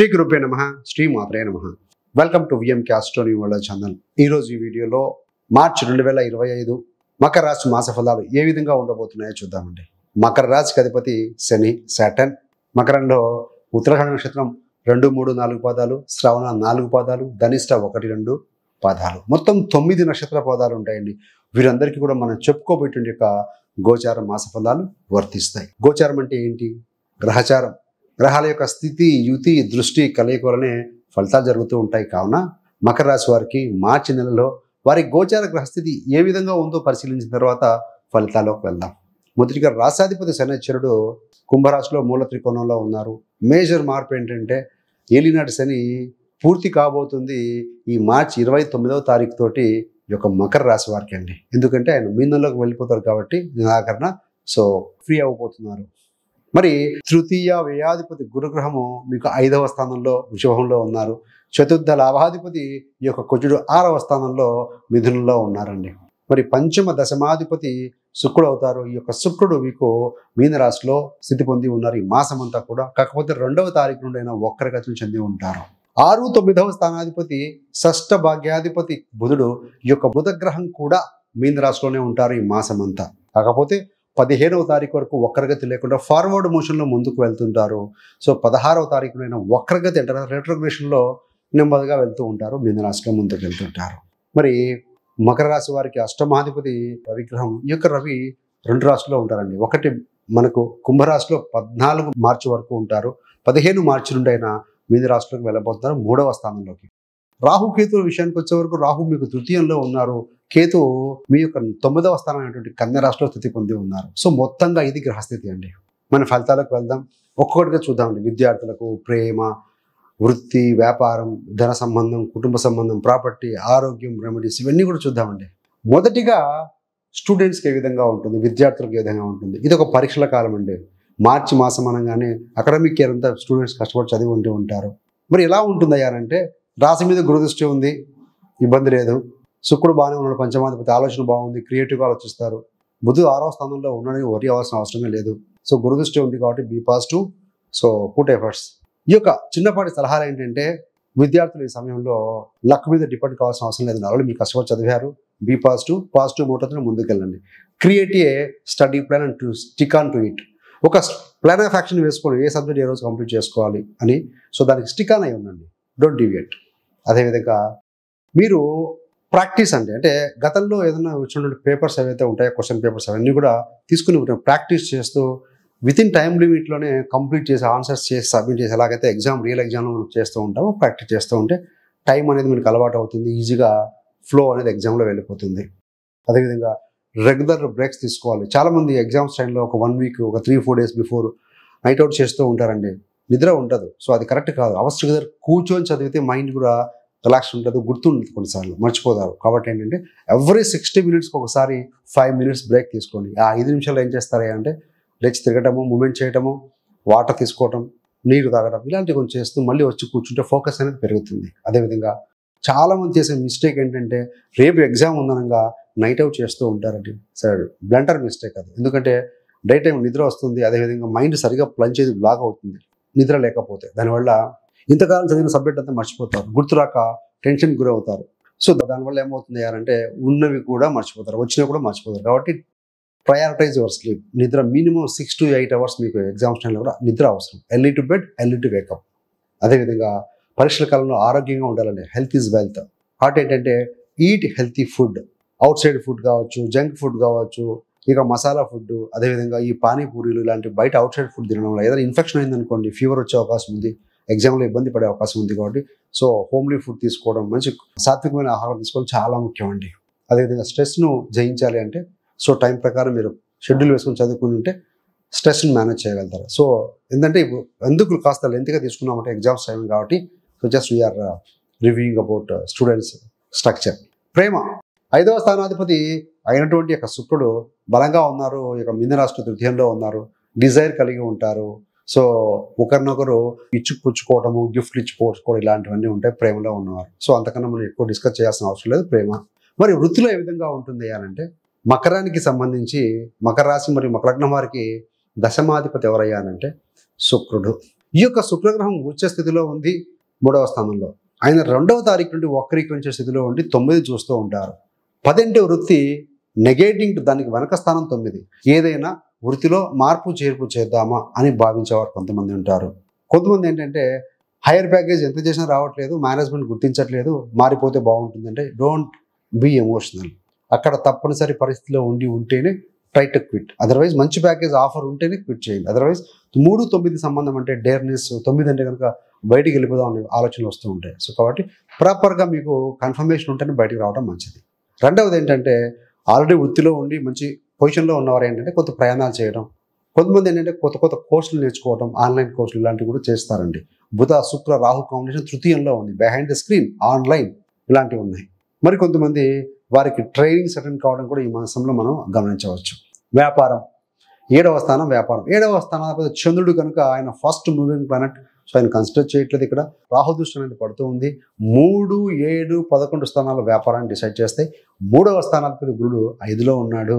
శ్రీ గురుభ్యో నమః శ్రీ మాత్రే నమః welcome to VMK astronomy world channel. ఈరోజు ఈ వీడియోలో మార్చి 2025 మకర రాశి మాస ఫలాలు ఏ విధంగా ఉండబోతున్నాయో చూద్దామండి. మకర రాశికి అధిపతి శని, సాటర్న్. మకరంలో ఉత్తరాషాఢ నక్షత్రం 2, 3, 4 పాదాలు, శ్రవణ 4 పాదాలు, ధనిష్ట 1, 2 పాదాలు, మొత్తం 9 నక్షత్ర పాదాలు ఉంటాయండి. వీరందరికీ కూడా మనం చెప్పుకోబెట్టిన యొక్క గోచార మాస ఫలాలు వర్తిస్తాయి. గోచారం అంటే ఏంటి? గ్రహచారం. గ్రహాల యొక్క స్థితి, యుతి, దృష్టి కలయిక వలనే ఫలితాలు జరుగుతూ ఉంటాయి. కావున మకర రాశి వారికి మార్చి నెలలో వారి గోచార గ్రహస్థితి ఏ విధంగా ఉందో పరిశీలించిన తర్వాత ఫలితాల్లోకి వెళ్దాం. మొదటిగా రాశాధిపతి శనిశ్చరుడు కుంభరాశిలో మూల త్రికోణంలో ఉన్నారు. మేజర్ మార్పు ఏంటంటే ఏలినాటి శని పూర్తి కాబోతుంది ఈ మార్చి 29వ తారీఖు తోటి ఈ యొక్క మకర రాశి వారికి అండి. ఎందుకంటే ఆయన మీనంలోకి వెళ్ళిపోతారు కాబట్టి నిరాకరణ, సో ఫ్రీ అయిపోతున్నారు. మరి తృతీయ వ్యయాధిపతి గురుగ్రహము మీకు 5వ స్థానంలో వృషభంలో ఉన్నారు. చతుర్థ లాభాధిపతి ఈ యొక్క కుజుడు 6వ స్థానంలో మిథునంలో ఉన్నారండి. మరి పంచమ దశమాధిపతి శుక్రుడు అవుతారు. ఈ యొక్క శుక్రుడు మీకు మీన రాశిలో స్థితి పొంది ఉన్నారు ఈ మాసం అంతా కూడా. కాకపోతే 2వ తారీఖు నుండి అయినా వక్రగతిని చెంది ఉంటారు. 6, 9వ స్థానాధిపతి షష్ఠ భాగ్యాధిపతి బుధుడు, ఈ యొక్క బుధ గ్రహం కూడా మీన రాశిలోనే ఉంటారు ఈ మాసం అంతా. కాకపోతే 15వ తారీఖు వరకు వక్రగతి లేకుండా ఫార్వర్డ్ మోషన్లో ముందుకు వెళ్తుంటారు. సో 16వ తారీఖునైనా వక్రగతి అంటే రెట్రోగ్రేషన్లో నెమ్మదిగా వెళ్తూ ఉంటారు, మీనరాశిలో ముందుకు వెళ్తుంటారు. మరి మకర రాశి వారికి అష్టమాధిపతి రవిగ్రహం, ఈ యొక్క రవి 2 రాశుల్లో ఉంటారండి. ఒకటి మనకు కుంభరాశిలో 14 మార్చి వరకు ఉంటారు. 15 మార్చి నుండి అయినా మీన రాశిలోకి వెళ్ళబోతున్నారు 3వ స్థానంలోకి. రాహు కేతుల విషయానికి వచ్చే వరకు రాహు మీకు తృతీయంలో ఉన్నారు. కేతు మీ యొక్క 9వ స్థానం అయినటువంటి కన్య రాశిలో స్థితి పొంది ఉన్నారు. సో మొత్తంగా ఇది గ్రహస్థితి అండి. మన ఫలితాలకు వెళ్దాం, ఒక్కొక్కటిగా చూద్దామండి. విద్యార్థులకు ప్రేమ, వృత్తి, వ్యాపారం, ధన సంబంధం, కుటుంబ సంబంధం, ప్రాపర్టీ, ఆరోగ్యం, రెమెడీస్ ఇవన్నీ కూడా చూద్దామండి. మొదటిగా స్టూడెంట్స్కి ఏ విధంగా ఉంటుంది, విద్యార్థులకు ఏ విధంగా ఉంటుంది. ఇది ఒక పరీక్షల కాలం అండి. మార్చి మాసం అనగానే అకాడమిక్ ఇయర్ అంతా స్టూడెంట్స్ కష్టపడి చదివి ఉంటూ ఉంటారు. మరి ఎలా ఉంటుందయ్యా అంటే రాశి మీద గురుదృష్టి ఉంది, ఇబ్బంది లేదు. శుక్రుడు బాగానే ఉన్నాడు, పంచమాధిపతి, ఆలోచన బాగుంది, క్రియేటివ్గా ఆలోచిస్తారు. బుధుడు 6వ స్థానంలో ఉన్నాడని వరి అవ్వాల్సిన అవసరమే లేదు. సో గురుదృష్టి ఉంది కాబట్టి be positive, so put efforts. ఈ యొక్క చిన్నపాటి సలహాలు ఏంటంటే విద్యార్థులు ఈ సమయంలో లక్ మీద డిపెండ్ కావాల్సిన అవసరం లేదు. నాలుగు మీరు కష్టపడి చదివారు, బీ పాజిటివ్ మోటర్తో ముందుకెళ్ళండి. Create a study plan and to stick on to it. ఒక ప్లాన్ ఆఫ్ యాక్షన్ వేసుకోండి, ఏ సబ్జెక్ట్ ఏ రోజు కంప్లీట్ చేసుకోవాలి అని. సో దానికి స్టిక్ ఆన్ అయి ఉండండి, డోంట్ డివియేట్. అదేవిధంగా మీరు ప్రాక్టీస్ అంటే గతంలో ఏదైనా వచ్చినటువంటి పేపర్స్ ఏవైతే ఉంటాయో, క్వశ్చన్ పేపర్స్ అవన్నీ కూడా తీసుకుని ప్రాక్టీస్ చేస్తూ వితిన్ టైం లిమిట్లోనే కంప్లీట్ చేసి ఆన్సర్స్ చేసి సబ్మిట్ చేసి ఎలాగైతే రియల్ ఎగ్జామ్లో మనం చేస్తూ ఉంటామో ప్రాక్టీస్ చేస్తూ ఉంటే టైం అనేది మనకు అలవాటు అవుతుంది. ఈజీగా ఫ్లో అనేది ఎగ్జామ్లో వెళ్ళిపోతుంది. అదేవిధంగా రెగ్యులర్ బ్రేక్స్ తీసుకోవాలి. చాలామంది ఎగ్జామ్స్ టైంలో ఒక 1 వీక్, ఒక 3-4 డేస్ బిఫోర్ నైట్ అవుట్ చేస్తూ ఉంటారండి. నిద్ర ఉండదు. సో అది కరెక్ట్ కాదు. అవసరం దగ్గర కూర్చొని చదివితే మైండ్ కూడా రిలాక్స్ ఉంటుంది, గుర్తుంటుంది, కొన్నిసార్లు మర్చిపోతారు. కాబట్టి ఏంటంటే ఎవ్రీ 60 మినిట్స్కి ఒకసారి 5 మినిట్స్ బ్రేక్ తీసుకోండి. ఆ 5 నిమిషాలు ఏం చేస్తారా అంటే లేచి తిరగటము, మూమెంట్ చేయటము, వాటర్ తీసుకోవటం, నీరు తాగడం, ఇలాంటివి కొంచెం చేస్తూ మళ్ళీ వచ్చి కూర్చుంటే ఫోకస్ అనేది పెరుగుతుంది. అదేవిధంగా చాలామంది చేసే మిస్టేక్ ఏంటంటే రేపు ఎగ్జామ్ ఉందనగా నైట్ అవుట్ చేస్తూ ఉంటారండి. సరే, బ్లంటర్ మిస్టేక్ అది. ఎందుకంటే డే టైం నిద్ర వస్తుంది, అదేవిధంగా మైండ్ సరిగా ప్లంచ్ చేసి బ్లాక్ అవుతుంది నిద్ర లేకపోతే. దానివల్ల ఇంతకాలం చదివిన సబ్జెక్ట్ అంతా మర్చిపోతారు, గుర్తురాక టెన్షన్ గురవుతారు. సో దానివల్ల ఏమవుతుంది అంటే ఉన్నవి కూడా మర్చిపోతారు, వచ్చినవి కూడా మర్చిపోతారు. కాబట్టి ప్రయారిటైజ్ యువర్ స్లీప్. నిద్ర మినిమం 6 to 8 అవర్స్ మీకు ఎగ్జామ్స్ టైంలో కూడా నిద్ర అవసరం. Early to bed, early to wake up. అదేవిధంగా పరీక్షల కాలంలో ఆరోగ్యంగా ఉండాలండి. Health is wealth. కాబట్టి ఏంటంటే eat healthy food. Out side food కావచ్చు, జంక్ ఫుడ్ కావచ్చు, ఇక మసాలా ఫుడ్, అదేవిధంగా ఈ పానీపూరీలు ఇలాంటి బయట అవుట్ సైడ్ ఫుడ్ తినడం వల్ల ఏదైనా ఇన్ఫెక్షన్ అయిందనుకోండి ఫీవర్ వచ్చే అవకాశం ఉంది, ఎగ్జామ్లో ఇబ్బంది పడే అవకాశం ఉంది. కాబట్టి సో హోమ్లీ ఫుడ్ తీసుకోవడం, మంచి సాత్వికమైన ఆహారం తీసుకోవడం చాలా ముఖ్యం అండి. అదేవిధంగా స్ట్రెస్ను జయించాలి అంటే సో టైం ప్రకారం మీరు షెడ్యూల్ వేసుకొని చదువుకుని ఉంటే స్ట్రెస్ని మేనేజ్ చేయగలుగుతారు. సో ఏంటంటే ఇప్పుడు ఎందుకు కాస్త లెంత్గా తీసుకున్నామంటే ఎగ్జామ్స్ టైం కాబట్టి so just we are reviewing about students structure. ప్రేమ 5వ స్థానాధిపతి అయినటువంటి యొక్క శుక్రుడు బలంగా ఉన్నారు. ఇక మీన రాశి తృతీయంలో ఉన్నారు. డిజైర్ కలిగి ఉంటారు. సో ఒకరినొకరు పుచ్చుకోవడము, గిఫ్ట్లు ఇచ్చిపోవడం ఇలాంటివన్నీ ఉంటాయి ప్రేమలో ఉన్నవారు. సో అంతకన్నా మనం ఎక్కువ డిస్కస్ చేయాల్సిన అవసరం లేదు. ప్రేమ. మరి వృత్తిలో ఏ విధంగా ఉంటుంది అంటే మకరానికి సంబంధించి మకర రాశి మరియు మకర లగ్నం వారికి దశమాధిపతి ఎవరయ్యానంటే శుక్రుడు. ఈ యొక్క శుక్రగ్రహం ఉచ్చ స్థితిలో ఉంది 3వ స్థానంలో. ఆయన 2వ తారీఖు నుండి వక్రీకరించే స్థితిలో ఉండి 9 చూస్తూ ఉంటారు. 10 అంటే వృత్తి, నెగేటింగ్ దానికి వెనక స్థానం 9. ఏదైనా వృత్తిలో మార్పు చేర్పు చేద్దామా అని భావించేవారు కొంతమంది ఉంటారు. కొంతమంది ఏంటంటే హైయర్ ప్యాకేజ్ ఎంత చేసినా రావట్లేదు, మేనేజ్మెంట్ గుర్తించట్లేదు, మారిపోతే బాగుంటుందంటే డోంట్ బీ ఎమోషనల్. అక్కడ తప్పనిసరి పరిస్థితిలో ఉంటేనే ట్రై టు క్విట్. అదర్వైజ్ మంచి ప్యాకేజ్ ఆఫర్ ఉంటేనే క్విట్ చేయండి. అదర్వైజ్ 3-9 సంబంధం అంటే డేర్నెస్, 9 అంటే కనుక బయటికి వెళ్ళిపోదాం అనే ఆలోచనలు వస్తూ ఉంటాయి. సో కాబట్టి ప్రాపర్గా మీకు కన్ఫర్మేషన్ ఉంటేనే బయటికి రావడం మంచిది. రెండవది ఏంటంటే ఆల్రెడీ వృత్తిలో ఉండి మంచి పొజిషన్లో ఉన్నవారు ఏంటంటే కొంత ప్రయాణాలు చేయడం, కొంతమంది ఏంటంటే కొత్త కొత్త కోర్సులు నేర్చుకోవడం, ఆన్లైన్ కోర్సులు ఇలాంటివి కూడా చేస్తారండి. బుధ శుక్ర రాహు కాంబినేషన్ తృతీయంలో ఉంది, బిహైండ్ ద స్క్రీన్ ఆన్లైన్ ఇలాంటివి ఉన్నాయి. మరి కొంతమంది వారికి ట్రైనింగ్స్ అటెండ్ కావడం కూడా ఈ మాసంలో మనం గమనించవచ్చు. వ్యాపారం 7వ స్థానం వ్యాపారం. 7వ స్థానాధిపతి చంద్రుడు కనుక ఆయన ఫస్ట్ మూవింగ్ ప్లానెట్. సో ఆయన కన్సిడర్ చేయట్లేదు. ఇక్కడ రాహు దృష్టి అనేది పడుతూ ఉంది. 3, 7, 11 స్థానాలు వ్యాపారాన్ని డిసైడ్ చేస్తాయి. 3వ స్థానాధిపతి గురుడు 5లో ఉన్నాడు,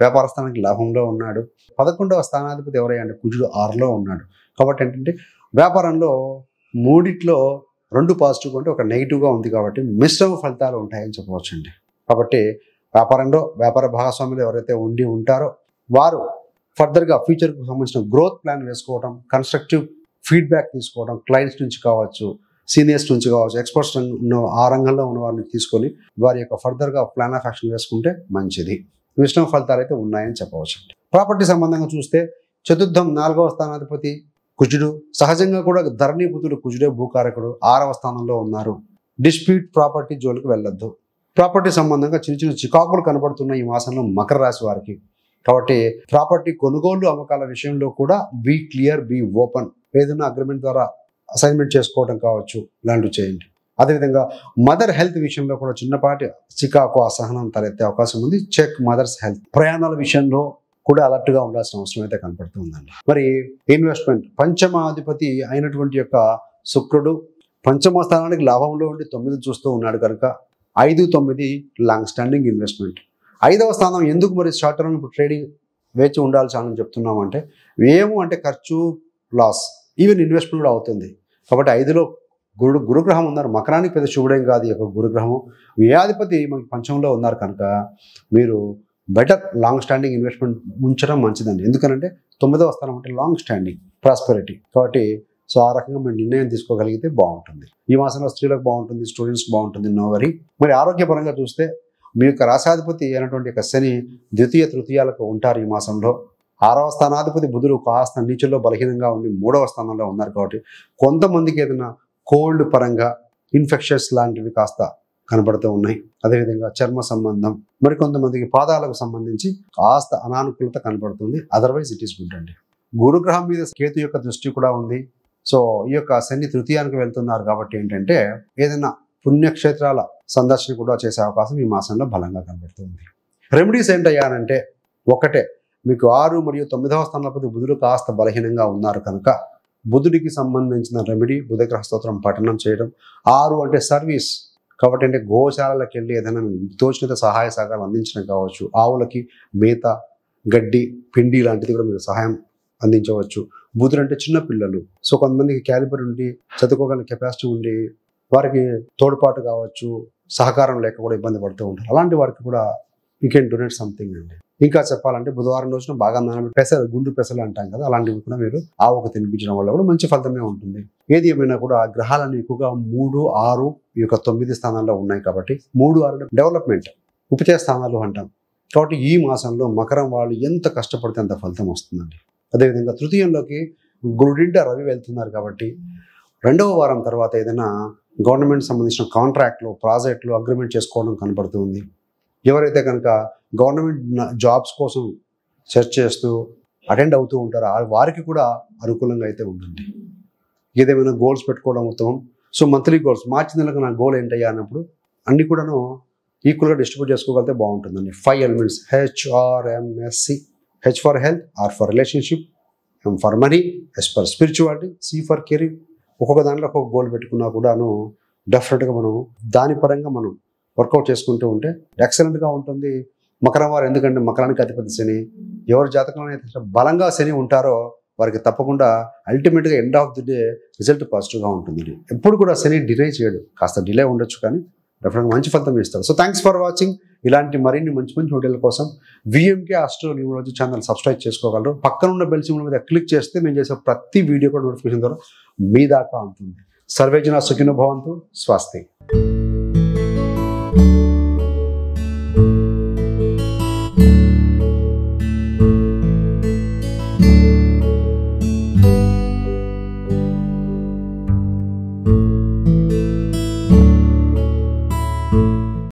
వ్యాపార స్థానానికి లాభంలో ఉన్నాడు. 11వ స్థానాధిపతి ఎవరయ్యా అంటే కుజుడు 6లో ఉన్నాడు. కాబట్టి ఏంటంటే వ్యాపారంలో 3 2 పాజిటివ్గా ఉంటే ఒక నెగిటివ్గా ఉంది. కాబట్టి మిశ్రమ ఫలితాలు ఉంటాయని చెప్పవచ్చండి. కాబట్టి వ్యాపారంలో వ్యాపార భాగస్వాములు ఎవరైతే ఉంటారో వారు ఫర్దర్గా ఫ్యూచర్కి సంబంధించిన గ్రోత్ ప్లాన్ వేసుకోవడం, కన్స్ట్రక్టివ్ ఫీడ్బ్యాక్ తీసుకోవడం, క్లయింట్స్ నుంచి కావచ్చు, సీనియర్స్ నుంచి కావచ్చు, ఎక్స్పర్ట్స్ ఆ రంగంలో ఉన్న వారిని తీసుకొని వారి యొక్క ఫర్దర్గా ప్లాన్ ఆఫ్ యాక్షన్ వేసుకుంటే మంచిది. మిశ్రమ ఫలితాలు అయితే ఉన్నాయని చెప్పవచ్చు. ప్రాపర్టీ సంబంధంగా చూస్తే చతుర్థం 4వ స్థానాధిపతి కుజుడు. సహజంగా కూడా ధరణీపుతుడు కుజుడే భూకారకుడు, 6వ స్థానంలో ఉన్నారు. డిస్ప్యూట్ ప్రాపర్టీ జోలికి వెళ్ళొద్దు. ప్రాపర్టీ సంబంధంగా చిన్న చిన్న చికాకులు కనబడుతున్న ఈ మాసంలో మకర రాశి వారికి. కాబట్టి ప్రాపర్టీ కొనుగోలు అమ్మకాల విషయంలో కూడా బీ క్లియర్, బీ ఓపెన్. ఏదైనా అగ్రిమెంట్ ద్వారా అసైన్మెంట్ చేసుకోవడం కావచ్చు, ఇలాంటివి చేయండి. అదేవిధంగా మదర్ హెల్త్ విషయంలో కూడా చిన్నపాటి చికాకు, అసహనం తలెత్తే అవకాశం ఉంది. Check mother's health. ప్రయాణాల విషయంలో కూడా అలర్ట్గా ఉండాల్సిన అవసరం అయితే కనపడుతుందండి. మరి ఇన్వెస్ట్మెంట్, పంచమాధిపతి అయినటువంటి యొక్క శుక్రుడు పంచమ స్థానానికి లాభంలో ఉండి 9 చూస్తూ ఉన్నాడు కనుక 5, 9 లాంగ్ స్టాండింగ్ ఇన్వెస్ట్మెంట్. 5వ స్థానం ఎందుకు మరి షార్ట్ టర్మ్ ఇప్పుడు ట్రేడింగ్ వేచి ఉండాల్సి అని చెప్తున్నామంటే ఏమో అంటే ఖర్చు, లాస్, ఈవెన్ ఇన్వెస్ట్మెంట్ కూడా అవుతుంది. కాబట్టి 5లో గురుగ్రహం ఉన్నారు. మకరానికి పెద్ద శుభుడేం కాదు ఈ యొక్క గురుగ్రహం. వ్యయాధిపతి మనకి పంచంలో ఉన్నారు కనుక మీరు బెటర్ లాంగ్ స్టాండింగ్ ఇన్వెస్ట్మెంట్ ఉంచడం మంచిదండి. ఎందుకనంటే 9వ స్థానం అంటే లాంగ్ స్టాండింగ్ ప్రాస్పెరిటీ. కాబట్టి సో ఆ రకంగా మీరు నిర్ణయం తీసుకోగలిగితే బాగుంటుంది. ఈ మాసంలో స్త్రీలకు బాగుంటుంది, స్టూడెంట్స్ బాగుంటుంది, నో వరీ. మరి ఆరోగ్యపరంగా చూస్తే మీ యొక్క రాశాధిపతి అయినటువంటి యొక్క శని ద్వితీయ తృతీయాలకు ఉంటారు ఈ మాసంలో. 6వ స్థానాధిపతి బుధుడు కాస్త నీచుల్లో బలహీనంగా ఉండి 3వ స్థానంలో ఉన్నారు. కాబట్టి కొంతమందికి ఏదైనా కోల్డ్ పరంగా ఇన్ఫెక్షన్స్ లాంటివి కాస్త కనబడుతూ ఉన్నాయి. అదేవిధంగా చర్మ సంబంధం, మరి కొంతమందికి పాదాలకు సంబంధించి కాస్త అనానుకూలత కనబడుతుంది. అదర్వైజ్ ఇట్ ఈస్ గుడ్ అండి. గురుగ్రహం మీద కేతు యొక్క దృష్టి కూడా ఉంది. సో ఈ యొక్క శని తృతీయానికి వెళ్తున్నారు కాబట్టి ఏంటంటే ఏదైనా పుణ్యక్షేత్రాల సందర్శన కూడా చేసే అవకాశం ఈ మాసంలో బలంగా కనబడుతుంది. రెమెడీస్ ఏంటయ్యానంటే ఒకటే, మీకు 6 మరియు 9వ స్థానాధిపతి బుధుడు కాస్త బలహీనంగా ఉన్నారు కనుక బుధుడికి సంబంధించిన రెమెడీ బుధగ్రహ స్తోత్రం పఠనం చేయడం. 6 అంటే సర్వీస్ కాబట్టి అంటే గోశాలకి వెళ్ళి ఏదైనా తోచినంత సహాయ సహకారం అందించడం కావచ్చు. ఆవులకి మేత, గడ్డి, పిండి లాంటిది కూడా మీరు సహాయం అందించవచ్చు. బుధుడు అంటే చిన్న పిల్లలు. సో కొంతమందికి క్యాలిబర్ ఉండి చదువుకోగల కెపాసిటీ ఉండి వారికి తోడ్పాటు కావచ్చు, సహకారం లేక కూడా ఇబ్బంది పడుతూ ఉంటారు. అలాంటి వారికి కూడా యూ కెన్ డొనేట్ సంథింగ్ అండి. ఇంకా చెప్పాలంటే బుధవారం రోజున బాగా నానబెట్టి పెసలు, గుండు పెసలు అంటాం కదా, అలాంటివి కూడా మీరు ఆవుకు తినిపించడం వల్ల కూడా మంచి ఫలితమే ఉంటుంది. ఏది ఏమైనా కూడా గ్రహాలను ఎక్కువగా 3, 6 ఈ యొక్క 9 స్థానాల్లో ఉన్నాయి కాబట్టి 3, 6 డెవలప్మెంట్ ఉపచయ స్థానాలు అంటాం. కాబట్టి ఈ మాసంలో మకరం వాళ్ళు ఎంత కష్టపడితే అంత ఫలితం వస్తుందండి. అదేవిధంగా తృతీయంలోకి గురుడింట రవి వెళ్తున్నారు కాబట్టి 2వ వారం తర్వాత ఏదైనా గవర్నమెంట్ సంబంధించిన కాంట్రాక్ట్లు, ప్రాజెక్టులు అగ్రిమెంట్ చేసుకోవడం కనపడుతుంది. ఎవరైతే కనుక గవర్నమెంట్ జాబ్స్ కోసం సెర్చ్ చేస్తూ అటెండ్ అవుతూ ఉంటారో వారికి కూడా అనుకూలంగా అయితే ఉంటుంది. ఏదేమైనా గోల్స్ పెట్టుకోవడం ఉత్తమం. సో మంత్లీ గోల్స్, మార్చి నెలకు నా గోల్ ఏంటయ్యా అన్నప్పుడు అన్ని కూడాను ఈక్వల్గా డిస్ట్రిబ్యూట్ చేసుకోగలిగితే బాగుంటుందండి. 5 elements HRMSC. H for health, R for relationship, M for money, S for spirituality, C for career. ఒక్కొక్క దాంట్లో ఒక్కొక్క గోల్ పెట్టుకున్నా కూడాను డెఫినెట్గా మనం దాని పరంగా మనం వర్కౌట్ చేసుకుంటూ ఉంటే ఎక్సలెంట్గా ఉంటుంది. మకరం వారు ఎందుకంటే మకరానికి అధిపతి శని, ఎవరి జాతకంలో అయితే బలంగా శని ఉంటారో వారికి తప్పకుండా అల్టిమేట్గా end of the day result పాజిటివ్గా ఉంటుంది. ఎప్పుడు కూడా శని డిలే చేయడు, కాస్త డిలే ఉండొచ్చు కానీ డెఫినెట్గా మంచి ఫలితం ఇస్తారు. So thanks for watching. ఇలాంటి మరిన్ని మంచి మంచి వీడియోల కోసం VMK astro numerology channel subscribe చేసుకోగలరు. పక్కన ఉన్న బెల్ సింబల్ మీద క్లిక్ చేస్తే మేము చేసే ప్రతి వీడియో కూడా నోటిఫికేషన్ ద్వారా మీ దాకా ఉంటుంది. సర్వేజన సుఖినో భవంతు. స్వస్తి.